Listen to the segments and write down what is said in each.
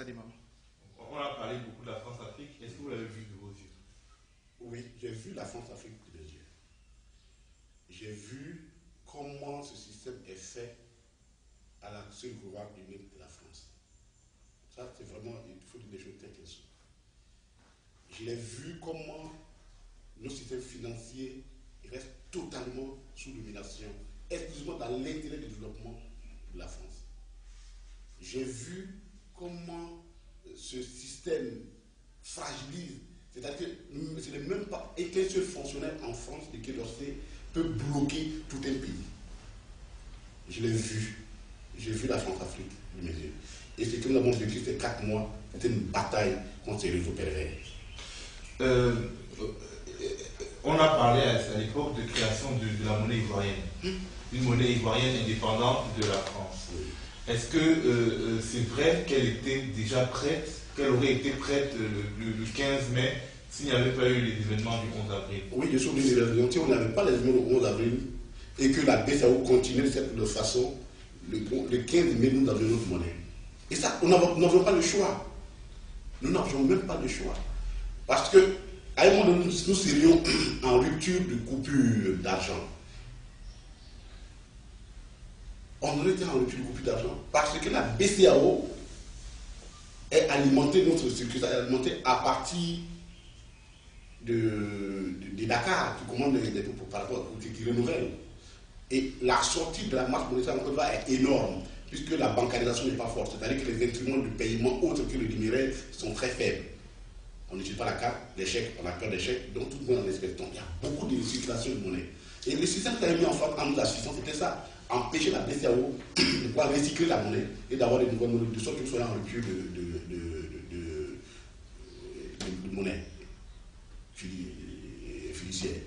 Sadimam. On a parlé beaucoup de la France-Afrique. Est-ce que vous l'avez vu de vos yeux? Oui, j'ai vu la France-Afrique de mes yeux. J'ai vu comment ce système est fait à la seule pouvoir unique de la France. Ça, c'est vraiment, il faut dire des choses telles qu'elles sont. Je l'ai vu comment nos systèmes financiers restent totalement sous domination, exclusivement dans l'intérêt du développement de la France. J'ai vu comment ce système fragilise, c'est-à-dire que ce n'est même pas qu'un seul fonctionnaire en France de Quai d'Orsay peut bloquer tout un pays. Je l'ai vu. J'ai vu la France-Afrique de mes yeux. Et ce que nous avons vécu ces 4 mois, c'était une bataille contre ces réseaux pervers. On a parlé à l'époque de création de la monnaie ivoirienne. Une monnaie ivoirienne indépendante de la France. Oui. Est-ce que c'est vrai qu'elle était déjà prête, qu'elle aurait été prête le 15 mai s'il n'y avait pas eu les événements du 11 avril? Oui, je suis obligé de dire, si on n'avait pas les événements du 11 avril et que la BCAO continuait de cette façon, le 15 mai, nous avions notre monnaie. Et ça, nous n'avions pas le choix. Nous n'avions même pas le choix. Parce que, à un moment donné, nous serions en rupture de coupure d'argent. On aurait été en rupture de coupure d'argent parce que la BCAO est alimentée, notre circuit est alimenté à partir de Dakar, qui commande par rapport à qui renouvelle. Et la sortie de la masse monétaire en Côte d'Ivoire est énorme, puisque la bancarisation n'est pas forte. C'est-à-dire que les instruments de paiement autres que le numéraire sont très faibles. On n'utilise pas la carte, les chèques, on a peur des chèques, donc tout le monde en espèce. Donc il y a beaucoup de circulation de monnaie. Et le système qui a mis en France en nous assistant, c'était ça, empêcher la BCAO de pouvoir recycler la monnaie et d'avoir des nouvelles monnaies, de sorte que nous soyons en rupture de monnaie fiduciaire.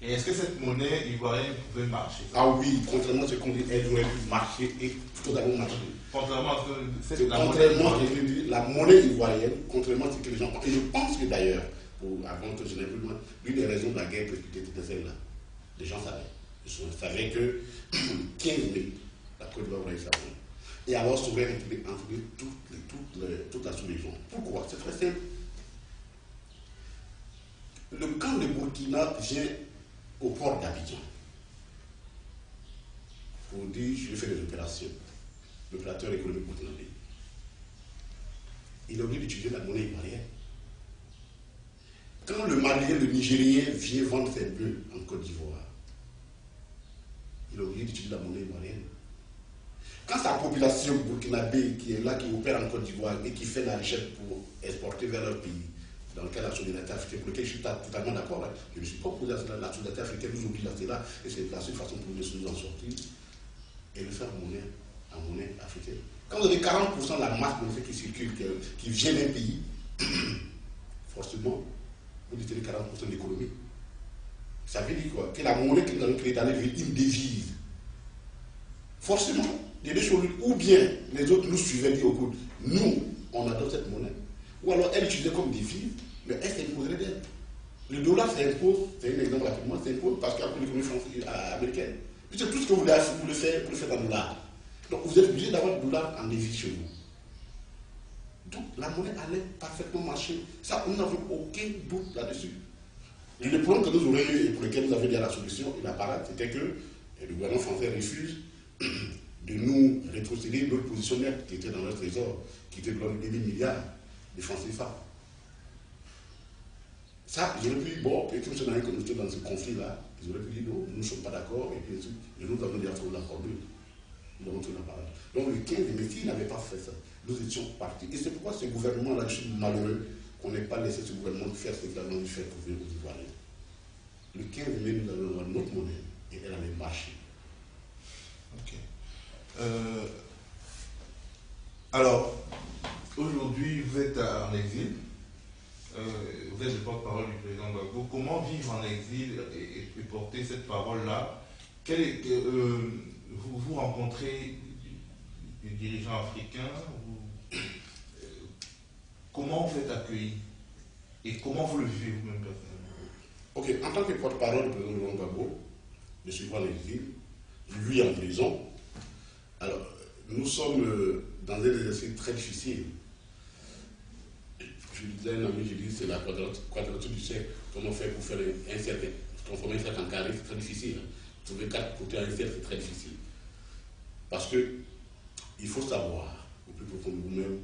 Et est-ce que cette monnaie ivoirienne pouvait marcher? Ah oui, contrairement à ce qu'on dit, elle aurait pu marcher et totalement marcher. Contrairement à ce que la monnaie ivoirienne, contrairement à ce que les gens pensent. Et je pense que d'ailleurs, avant que je n'aille plus loin, l'une des raisons de la guerre était celle-là. Les gens savaient. Ils savaient que 15 mai, la Côte d'Ivoire aurait eu sa monnaie. Et alors, ça aurait inclus toute la sous-région. Pourquoi? C'est très simple. Le camp de Burkina vient au port d'Abidjan pour dire je vais faire des opérations. L'opérateur économique burkinabé. Il a oublié d'utiliser la monnaie ivoirienne. Quand le Malien, le Nigérien vient vendre ses bœufs en Côte d'Ivoire, il a oublié d'utiliser la monnaie ivoirienne. Quand sa population burkinabé qui est là, qui opère en Côte d'Ivoire et qui fait la richesse pour exporter vers leur pays, dans le cas de la solidarité africaine, pour lequel je suis totalement d'accord, hein. Je ne suis pas opposé à cela. La solidarité africaine nous oblige à cela, et c'est la seule façon pour nous en sortir, et le faire en monnaie africaine. Quand vous avez 40% de la masse monétaire qui circule, qui vient d'un pays, forcément, vous détenez 40% de l'économie. Ça veut dire quoi? Que la monnaie que nous allons créer d'aller devenir une devise. Forcément, les deux choses, ou bien les autres nous suivaient dire au coup, nous, on adopte cette monnaie, ou alors elle utilisait comme devise, mais elle s'imposerait d'elle. Le dollar s'impose, c'est un exemple rapidement, s'impose parce qu'il y a l'économie américaine. Puis c'est tout ce que vous voulez faire, vous le faites en dollars. Donc vous êtes obligé d'avoir du dollar en devise chez vous. Donc la monnaie allait parfaitement marcher. Ça, nous n'avons aucun doute là-dessus. Et le problème que nous aurions eu et pour lequel nous avions dit à la solution et la parade, c'était que le gouvernement français refuse de nous rétrocéder notre position nette qui était dans notre trésor, qui était de l'ordre de 2000 milliards de francs CFA. Ça, ils auraient pu dire, bon, et comme c'est que nous étions dans ce conflit-là, ils auraient pu dire non, nous ne sommes pas d'accord, et puis nous avons déjà trouvé l'accord d'eux. Nous avons trouvé la parade. Donc le 15 mai, s'ils n'avaient pas fait ça, nous étions partis. Et c'est pourquoi ce gouvernement-là, je suis malheureux qu'on n'ait pas laissé ce gouvernement faire ce qu'il a dû faire pour venir aux Ivoiriens. Le 15 mai, nous allons avoir notre monnaie, et elle allait marcher. Ok. Alors, aujourd'hui, vous êtes en exil. Vous êtes le porte-parole du président Gbagbo. Comment vivre en exil et porter cette parole-là? Vous rencontrez des dirigeants africains, comment vous êtes accueilli et comment vous le vivez vous-même personnellement? Ok, en tant que porte-parole du président Gbagbo, je suis pas en exil, lui en prison. Alors, nous sommes dans un exercice très difficile Je disais à un ami, je dis, c'est la quadrature du cercle. Comment faire pour faire un cercle? Transformer un cercle en carré, c'est très difficile. Trouver 4 côtés à un cercle, c'est très difficile. Parce que il faut savoir, au plus profond de vous-même,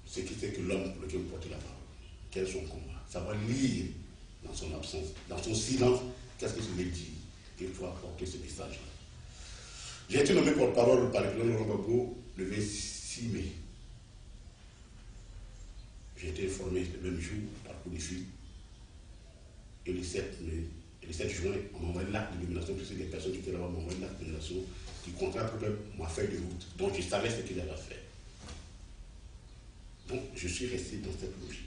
ce qui fait que l'homme pour lequel vous portez la parole, quel est son combat. Savoir lire dans son absence, dans son silence, qu'est-ce que je vais dire, et pouvoir porter ce message-là. J'ai été nommé porte-parole par le président Laurent Gbagbo le 26 mai. J'ai été informé le même jour par coup de fil. Et le 7 juin, on m'a envoyé l'acte de nomination, puisque des personnes qui étaient là-bas m'ont envoyé l'acte de nomination qui comptait à peu près ma feuille de route. Donc je savais ce qu'il avait à faire. Donc je suis resté dans cette logique.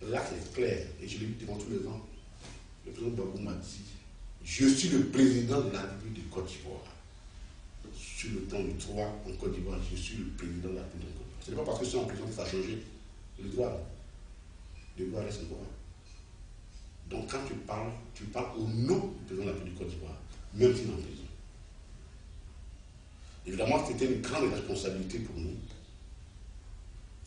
L'acte est clair, et je l'ai vu devant tous les gens. Le président Gbagbo m'a dit, je suis le président de la République de Côte d'Ivoire. Sur le plan du droit en Côte d'Ivoire, je suis le président de la République de Côte d'Ivoire. Ce n'est pas parce que je suis en prison que ça a changé. Le droit reste le droit. Donc quand tu parles au nom du président de la République de Côte d'Ivoire, même s'il est en prison. Évidemment, c'était une grande responsabilité pour nous.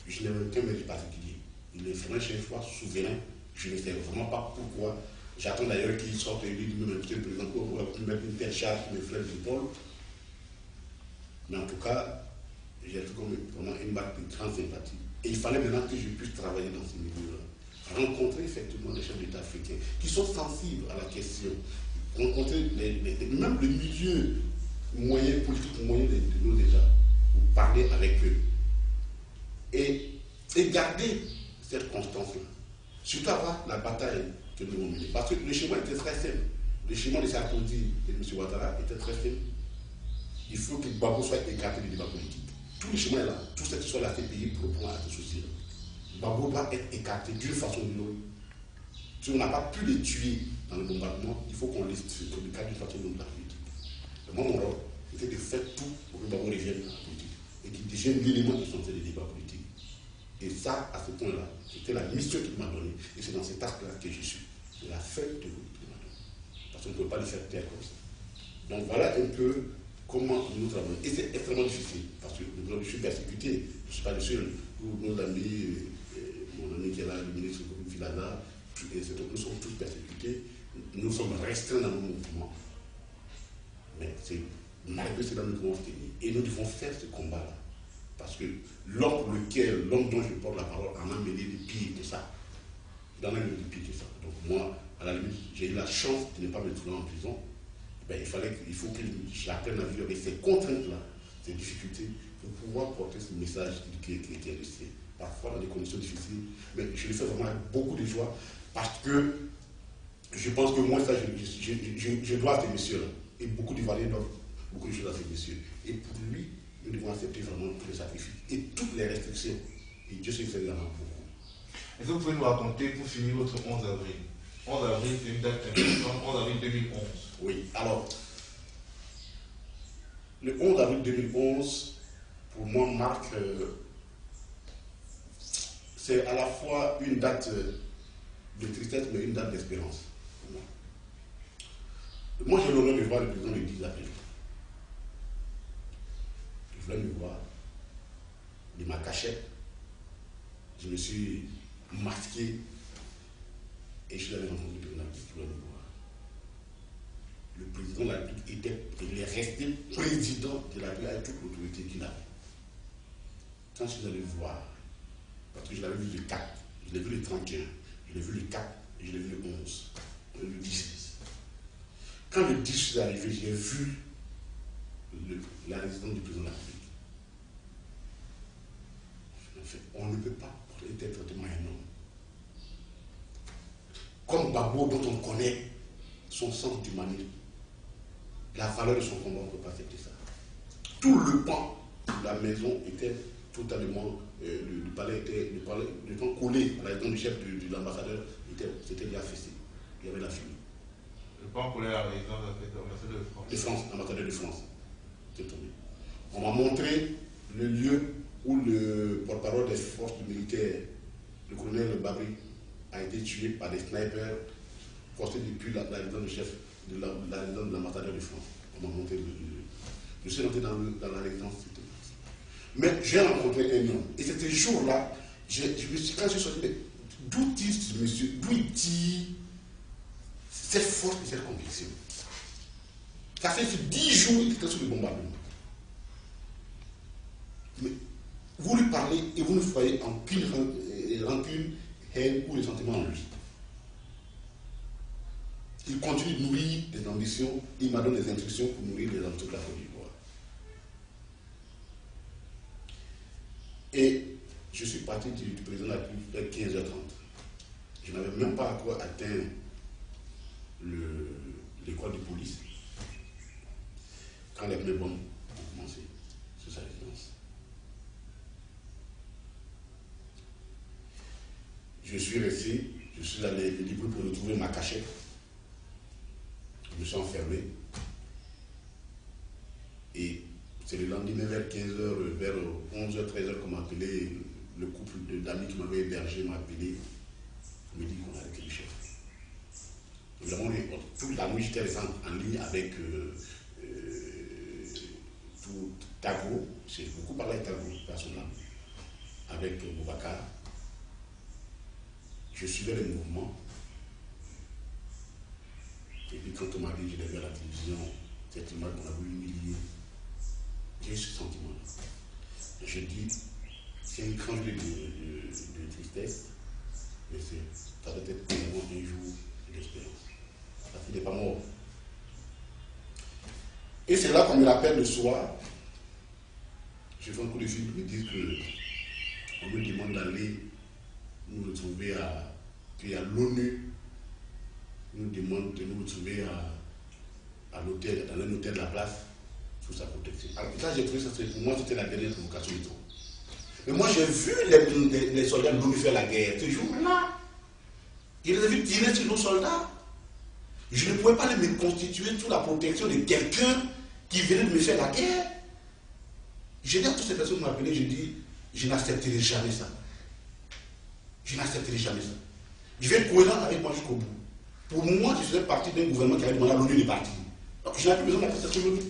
Je n'ai aucun mérite particulier. Il est vraiment chez soi, souverain. Je ne sais vraiment pas pourquoi. J'attends d'ailleurs qu'il sorte et lui dit, monsieur le président, pour mettre une telle charge sur mes frères d'épaule. Mais en tout cas, j'ai trouvé vraiment une marque de grande sympathie. Et il fallait maintenant que je puisse travailler dans ce milieu-là. Rencontrer effectivement les chefs d'État africains qui sont sensibles à la question. Rencontrer même le milieu moyen, politique moyen de nos États, pour parler avec eux. Et garder cette constance-là. Surtout avant la bataille que nous avons menée. Parce que le schéma était très simple. Le schéma de Sarkozy et de M. Ouattara était très simple. Il faut que Gbagbo soit écarté du débat politique. Tout le schéma est là. Tout ce qui soit la CPI pour répondre à ce souci. Gbagbo doit être écarté d'une façon ou d'une autre. Si on n'a pas pu les tuer dans le bombardement, il faut qu'on les tue d'une façon ou d'une autre. Moi, mon rôle, c'était de faire tout pour que Gbagbo revienne à la politique et qu'il devienne l'élément essentiel des débats politiques. Et ça, à ce point-là, c'était la mission qu'il m'a donnée. Et c'est dans cet acte-là que je suis. C'est la feuille de route qu'il m'a donnée. Parce qu'on ne peut pas le faire taire comme ça. Donc voilà un peu comment nous travaillons. Et c'est extrêmement difficile. Parce que je suis persécuté. Je ne suis pas le seul. Nos amis, mon ami qui est là, le ministre Vilana, nous sommes tous persécutés. Nous sommes restreints dans nos mouvements. Mais c'est malgré cela nous devons tenir. Et nous devons faire ce combat-là. Parce que l'homme dont je porte la parole en a mené de pire que ça. Il en a mené de pire que ça. Donc moi, à la limite, j'ai eu la chance de ne pas me trouver en prison. Ben, il faut que j'apprenne à vivre avec ces contraintes-là, ces difficultés, pour pouvoir porter ce message qui est resté. Parfois dans des conditions difficiles, mais je le fais vraiment avec beaucoup de joie, parce que je pense que moi, ça, je dois à ces messieurs-là. Et beaucoup d'Ivoiriens doivent beaucoup de choses à ces messieurs. Et pour lui, nous devons accepter vraiment tous les sacrifices et toutes les restrictions. Et Dieu sait que ça y en a beaucoup. Est-ce que vous pouvez nous raconter, pour finir, votre 11 avril 11 avril, c'est une date importante, 11 avril 2011. Oui, alors, le 11 avril 2011, pour moi, marque, c'est à la fois une date de tristesse, mais une date d'espérance pour moi. Moi, j'ai l'honneur de voir le président le 10 avril. Je voulais me voir de ma cachette. Je me suis masqué et je l'avais rencontré le président je voulais me voir. Le président de la République il est resté président de la République avec toute l'autorité qu'il avait. Quand je suis allé le voir, parce que je l'avais vu le 4, je l'ai vu le 31, je l'ai vu le 4 et je l'ai vu le 11, le 10. Quand le 10 je suis arrivé, j'ai vu la résidence du président de la République. En fait, on ne peut pas être traitement un homme. Comme Gbagbo, dont on connaît son sens d'humanité, la valeur de son combat, on ne peut pas accepter ça. Tout le pan de la maison était totalement, le palais était collé à la résidence du chef de l'ambassadeur, c'était déjà fessé. Il y avait la fumée. Le pan collé à la résidence de l'ambassadeur de France. De France, l'ambassadeur de France. On m'a montré le lieu où le porte-parole des forces militaires, le colonel Babri, a été tué par des snipers forcés depuis la résidence du chef de la résidence de l'ambassadeur de France. On m'a montré le lieu. Je suis rentré dans la résidence. Mais j'ai rencontré un homme. Et c'était ce jour-là, quand je suis sorti, d'où dit ce monsieur, d'où il dit cette force et cette conviction. Ça fait 10 jours qu'il était sur le bombardement. Mais vous lui parlez et vous ne voyez aucune rancune, haine ou ressentiment en lui. Il continue de nourrir des ambitions, il m'a donné des instructions pour nourrir les ambitions de la Côte d'Ivoire. Et je suis parti du président de la République vers 15h30. Je n'avais même pas encore atteint l'école de police quand les premiers bombes ont commencé sur sa résidence. Je suis resté, je suis allé libre pour retrouver ma cachette. Je me suis enfermé. Et c'est le lendemain vers 15h, vers 11h, 13h qu'on m'a appelé, le couple d'amis qui m'avait hébergé m'a appelé pour me dire qu'on a arrêté le chef. Évidemment, toute la nuit, j'étais resté en ligne avec tout Tago, j'ai beaucoup parlé avec Tago, personnellement, avec Boubacar. Je suivais les mouvements. Et puis quand on m'a dit, je l'ai vu à la télévision, cette image qu'on a voulu humilier, j'ai eu ce sentiment-là. Je dis, c'est une grande de tristesse, mais ça doit être vraiment un jour d'espérance. Parce qu'il n'est pas mort. Et c'est là qu'on me rappelle le soir, je fais un coup de fil pour me dire qu'on me demande d'aller nous retrouver qu'il y a l'ONU nous demande de nous retrouver à l'hôtel, dans un hôtel de la place, sous sa protection. Alors ça, j'ai trouvé ça, pour moi, c'était la dernière provocation du temps. Mais moi, j'ai vu les soldats de l'ONU faire la guerre, ce jour-là. Je les ai vus tirer sur nos soldats. Je ne pouvais pas me constituer sous la protection de quelqu'un qui venait de me faire la guerre. J'ai dit à toutes ces personnes qui m'ont appelé, j'ai dit, je n'accepterai jamais ça. Je n'accepterai jamais ça. Je vais être cohérent avec moi jusqu'au bout. Pour moi, je faisais partie d'un gouvernement qui avait demandé à l'ONU de partir. Donc je n'avais plus besoin d'accepter l'ONU.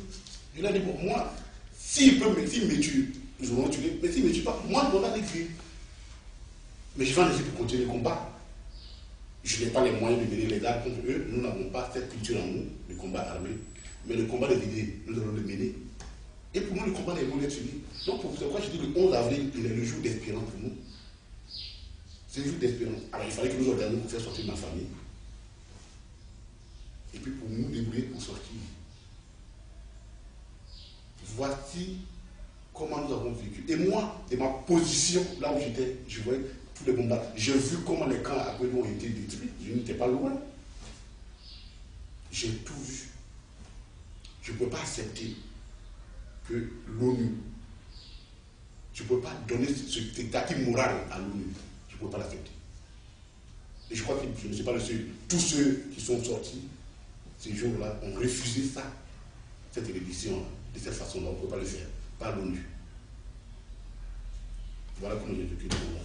Je lui ai dit, bon, moi, s'il me tue, nous allons tuer, mais s'il ne me tue pas, moi, je vais pas l'écrire. Mais je vais en essayer pour continuer le combat. Je n'ai pas les moyens de mener les armes contre eux. Nous n'avons pas cette culture en nous, le combat armé. Mais le combat des idées, nous allons le mener. Et pour nous, le combat des mots est fini. Donc, pour pourquoi je dis que le 11 avril, il est le jour d'espérance pour nous. C'est le jour d'espérance. Alors, il fallait que nous organisions pour faire sortir ma famille. Et puis pour nous débrouiller pour sortir. Voici comment nous avons vécu. Et moi, de ma position, là où j'étais, je voyais tous les bombardements. J'ai vu comment les camps après nous ont été détruits. Je n'étais pas loin. J'ai tout vu. Je ne peux pas accepter que l'ONU, je ne peux pas donner cet acquis moral à l'ONU. Je ne peux pas l'accepter. Et je crois que je ne suis pas le seul. Tous ceux qui sont sortis ces jours-là ont refusé ça, cette édition de cette façon-là. On ne peut pas le faire, pas l'ONU. Voilà comment j'ai vécu le monde.